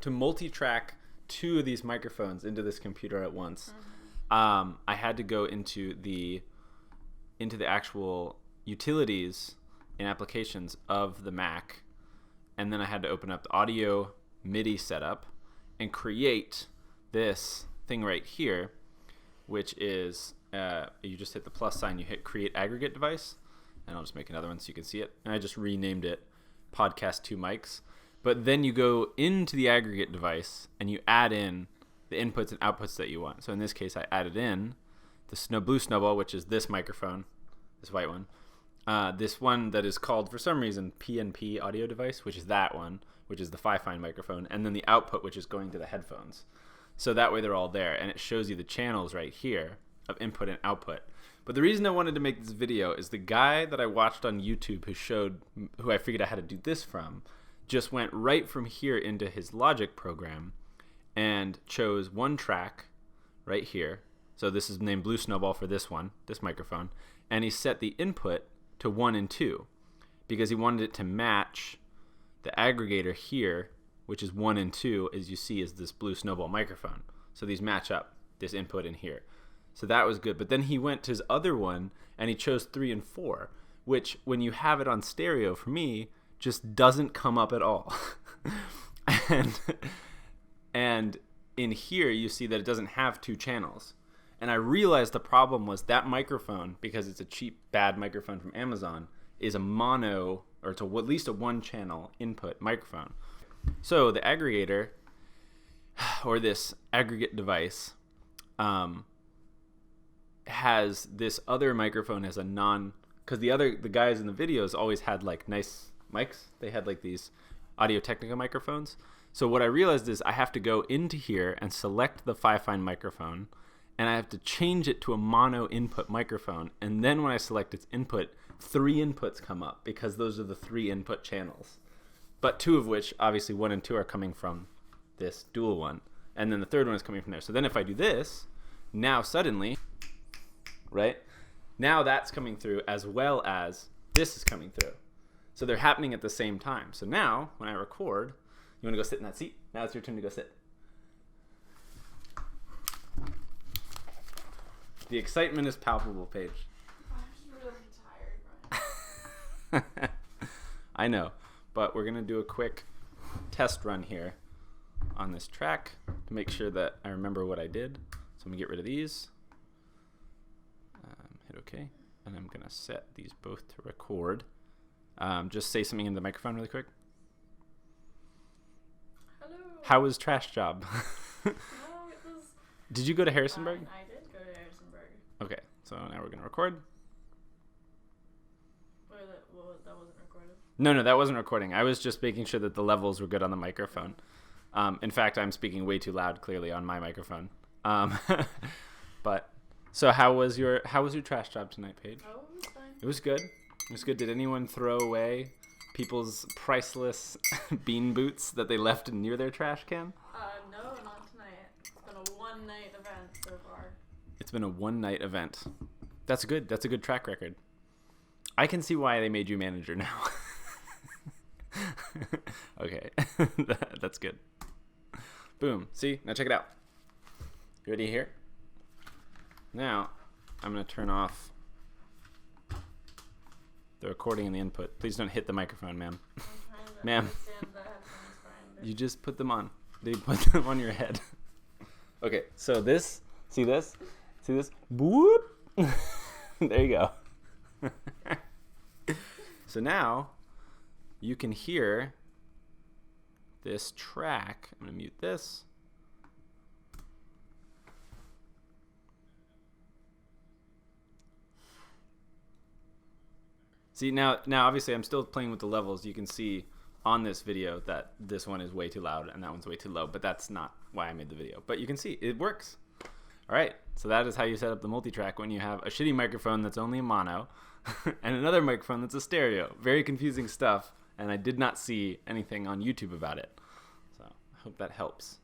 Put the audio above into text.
to multi-track two of these microphones into this computer at once, I had to go into the actual utilities and applications of the Mac, and then I had to open up the audio MIDI setup and create this thing right here, which is you just hit the plus sign, you hit create aggregate device, and I'll just make another one so you can see it. And I just renamed it Podcast 2 Mics. But then you go into the aggregate device and you add in the inputs and outputs that you want. So in this case, I added in the blue snowball, which is this microphone, this white one. This one that is called, for some reason, PNP audio device, which is that one, which is the Fi-Fine microphone, and then the output, which is going to the headphones. So that way they're all there, and it shows you the channels right here of input and output. But the reason I wanted to make this video is the guy that I watched on YouTube who I figured out how to do this from, just went right from here into his Logic program and chose one track right here. So this is named Blue Snowball for this one, this microphone, and he set the input to 1 and 2 because he wanted it to match the aggregator here, which is 1 and 2, as you see, is this Blue Snowball microphone. So these match up, this input in here. So that was good. But then he went to his other one and he chose 3 and 4, which when you have it on stereo, for me, just doesn't come up at all. and in here you see that it doesn't have 2 channels. And I realized the problem was that microphone, because it's a cheap, bad microphone from Amazon, is a mono, or it's at least a 1-channel input microphone. So the aggregator, or this aggregate device, has this other microphone as a because the guys in the videos always had like nice mics. They had like these Audio-Technica microphones. So what I realized is I have to go into here and select the Fi-Fine microphone, and I have to change it to a mono input microphone. And then when I select its input, 3 inputs come up because those are the 3 input channels. But 2 of which, obviously 1 and 2, are coming from this dual one. And then the third one is coming from there. So then if I do this, now suddenly, right, now that's coming through as well as this is coming through. So they're happening at the same time. So now when I record, you want to go sit in that seat? Now it's your turn to go sit. The excitement is palpable, Paige. I'm just really tired, Brian. I know, but we're going to do a quick test run here on this track to make sure that I remember what I did. So I'm going to get rid of these. Hit OK. And I'm going to set these both to record. Just say something in the microphone really quick. Hello. How was Trash Job? No, it was... Did you go to Harrisonburg? I did go to Harrisonburg. Okay, so now we're going to record. Wait, that wasn't recorded? No, that wasn't recording. I was just making sure that the levels were good on the microphone. In fact, I'm speaking way too loud, clearly, on my microphone. But so how was your Trash Job tonight, Paige? Oh, it was fine. It was good. It was good. Did anyone throw away people's priceless bean boots that they left near their trash can? No, not tonight. It's been a one-night event so far. It's been a one-night event. That's good. That's a good track record. I can see why they made you manager now. Okay. That's good. Boom. See? Now check it out. You ready here? Now, I'm going to turn off the recording and the input. Please don't hit the microphone, ma'am. I'm trying to Ma'am. understand the headphones, Brian. You just put them on. They put them on your head. Okay, so this, see this? See this? Boop! There you go. So now, you can hear this track. I'm going to mute this. See, now obviously I'm still playing with the levels. You can see on this video that this one is way too loud and that one's way too low, but that's not why I made the video. But you can see it works. All right, so that is how you set up the multi-track when you have a shitty microphone that's only a mono and another microphone that's a stereo. Very confusing stuff, and I did not see anything on YouTube about it. So I hope that helps.